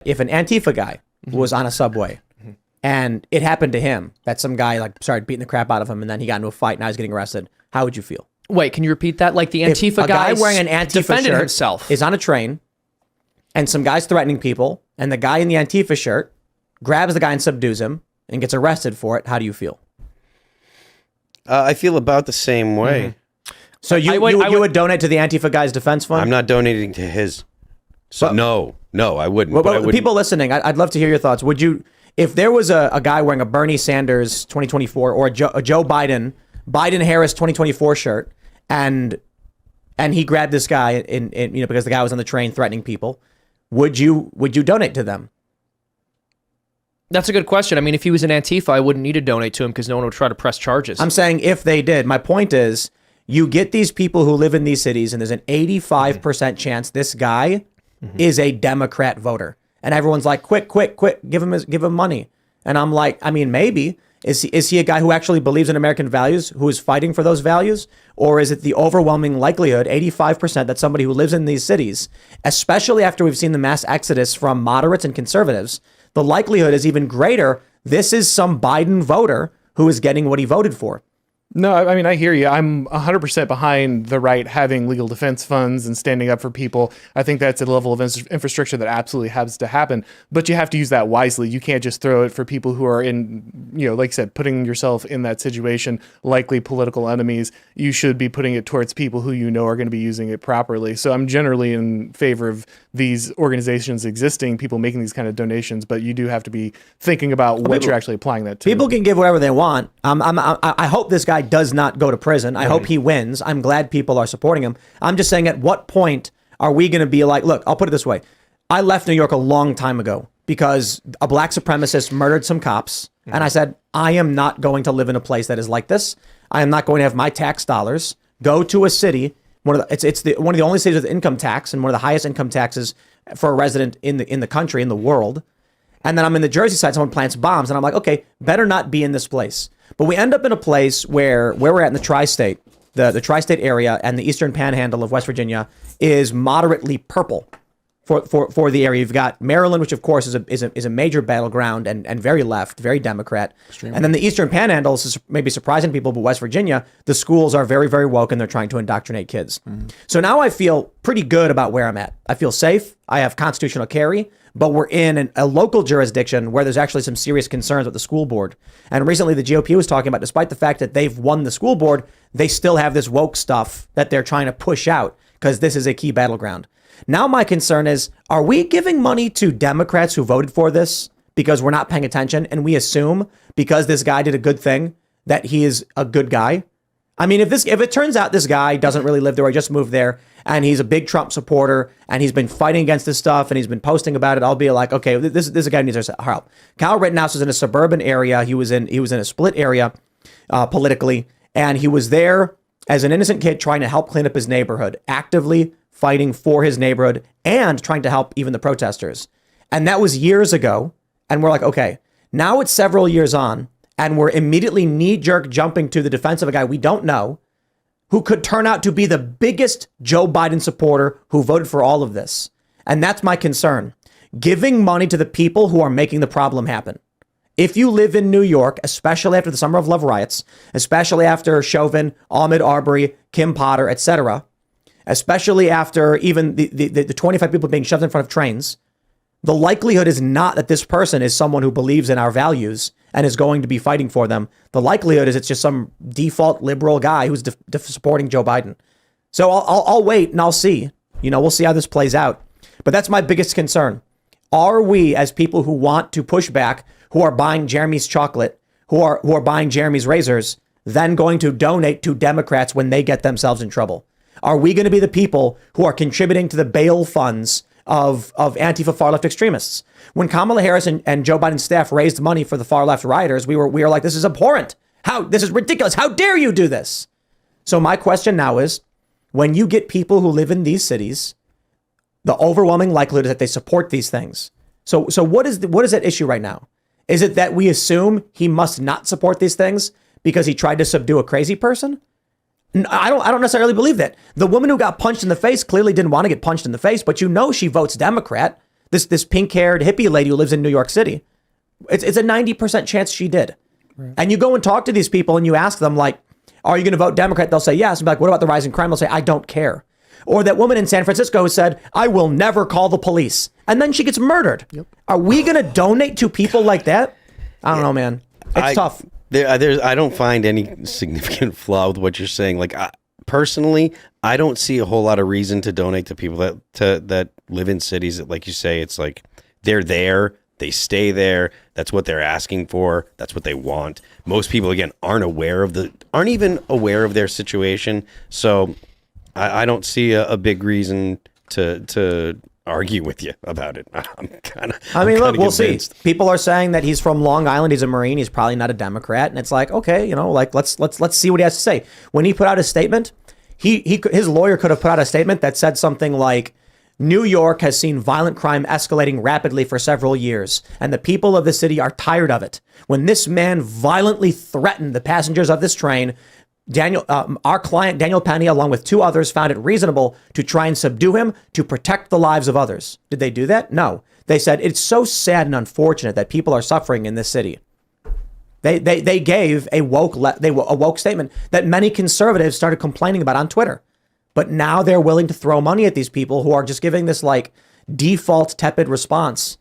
If an Antifa guy was on a subway and it happened to him, that some guy like started beating the crap out of him and then he got into a fight and now he's getting arrested, how would you feel? Wait, can you repeat that? Like the Antifa If a guy wearing an Antifa defended shirt himself. is on a train and some guy's threatening people and the guy in the Antifa shirt grabs the guy and subdues him and gets arrested for it, how do you feel? I feel about the same way. So you would donate to the Antifa guy's defense fund? I'm not donating to his. So no, I wouldn't. Well, but I wouldn't. people listening, I'd love to hear your thoughts. Would you, if there was a guy wearing a Bernie Sanders 2024 or a Joe Biden Harris 2024 shirt, and he grabbed this guy in because the guy was on the train threatening people, would you donate to them? That's a good question. I mean, if he was an Antifa, I wouldn't need to donate to him because no one would try to press charges. I'm saying if they did. My point is, you get these people who live in these cities, and there's an 85% chance this guy is a Democrat voter, and everyone's like, quick, give him money. And I'm like, I mean, maybe is he a guy who actually believes in American values, who is fighting for those values, or is it the overwhelming likelihood, 85%, that somebody who lives in these cities, especially after we've seen the mass exodus from moderates and conservatives, the likelihood is even greater. This is some Biden voter who is getting what he voted for. No, I mean, I hear you. I'm 100% behind the right having legal defense funds and standing up for people. I think that's a level of infrastructure that absolutely has to happen, but you have to use that wisely. You can't just throw it for people who are in, like I said, putting yourself in that situation, likely political enemies. You should be putting it towards people who are going to be using it properly. So I'm generally in favor of these organizations existing, people making these kind of donations, but you do have to be thinking about what you're actually applying that to. People can give whatever they want. I hope this guy does not go to prison. I hope he wins. I'm glad people are supporting him. I'm just saying, at what point are we going to be like, look, I'll put it this way. I left New York a long time ago because a black supremacist murdered some cops. And I said, I am not going to live in a place that is like this. I am not going to have my tax dollars go to a city. One of the only cities with income tax and one of the highest income taxes for a resident in the country, in the world. And then I'm in the Jersey side, someone plants bombs, and I'm like, okay, better not be in this place. But we end up in a place where we're at in the tri-state, the tri-state area and the eastern panhandle of West Virginia is moderately purple for the area. You've got Maryland, which of course is a major battleground and very left, very Democrat. Extremely. And then the eastern panhandle is maybe surprising people, but West Virginia, the schools are very, very woke and they're trying to indoctrinate kids. So now I feel pretty good about where I'm at. I feel safe. I have constitutional carry. But we're in a local jurisdiction where there's actually some serious concerns with the school board. And recently the GOP was talking about, despite the fact that they've won the school board, they still have this woke stuff that they're trying to push out because this is a key battleground. Now my concern is, are we giving money to Democrats who voted for this because we're not paying attention and we assume because this guy did a good thing that he is a good guy? I mean, if it turns out this guy doesn't really live there, or just moved there, and he's a big Trump supporter, and he's been fighting against this stuff, and he's been posting about it, I'll be like, okay, this is a guy who needs our help. Kyle Rittenhouse was in a suburban area. He was in a split area politically, and he was there as an innocent kid trying to help clean up his neighborhood, actively fighting for his neighborhood, and trying to help even the protesters. And that was years ago. And we're like, okay, now it's several years on, and we're immediately knee-jerk jumping to the defense of a guy we don't know, who could turn out to be the biggest Joe Biden supporter who voted for all of this. And that's my concern. Giving money to the people who are making the problem happen. If you live in New York, especially after the Summer of Love riots, especially after Chauvin, Ahmaud Arbery, Kim Potter, etc., especially after even the 25 people being shoved in front of trains, the likelihood is not that this person is someone who believes in our values and is going to be fighting for them. The likelihood is it's just some default liberal guy who's supporting Joe Biden. So I'll wait and I'll see. We'll see how this plays out. But that's my biggest concern. Are we, as people who want to push back, who are buying Jeremy's chocolate, who are buying Jeremy's razors, then going to donate to Democrats when they get themselves in trouble? Are we going to be the people who are contributing to the bail funds of Antifa far left extremists? When Kamala Harris and Joe Biden's staff raised money for the far left rioters, we were like, this is abhorrent. This is ridiculous. How dare you do this? So my question now is, when you get people who live in these cities, the overwhelming likelihood is that they support these things. So what is that issue right now? Is it that we assume he must not support these things because he tried to subdue a crazy person? I don't necessarily believe that. The woman who got punched in the face clearly didn't want to get punched in the face, but she votes Democrat. This pink-haired hippie lady who lives in New York City. It's a 90% chance she did. Right. And you go and talk to these people and you ask them, like, are you going to vote Democrat? They'll say yes. And be like, what about the rising crime? They'll say, I don't care. Or that woman in San Francisco who said, I will never call the police. And then she gets murdered. Yep. Are we going to donate to people like that? I don't know, man. It's tough. I don't find any significant flaw with what you're saying. Like, personally, I don't see a whole lot of reason to donate to people that live in cities that, like you say, it's like they're there, they stay there. That's what they're asking for. That's what they want. Most people, again, aren't even aware of their situation. So I don't see a big reason to argue with you about it. Look, we'll see. People are saying that he's from Long Island. He's a Marine. He's probably not a Democrat. And it's like, okay, like let's see what he has to say. When he put out his statement, his lawyer could have put out a statement that said something like, New York has seen violent crime escalating rapidly for several years, and the people of the city are tired of it. When this man violently threatened the passengers of this train, our client, Daniel Penny, along with 2 others, found it reasonable to try and subdue him to protect the lives of others. Did they do that? No. They said, it's so sad and unfortunate that people are suffering in this city. They gave a woke statement that many conservatives started complaining about on Twitter. But now they're willing to throw money at these people who are just giving this like default tepid response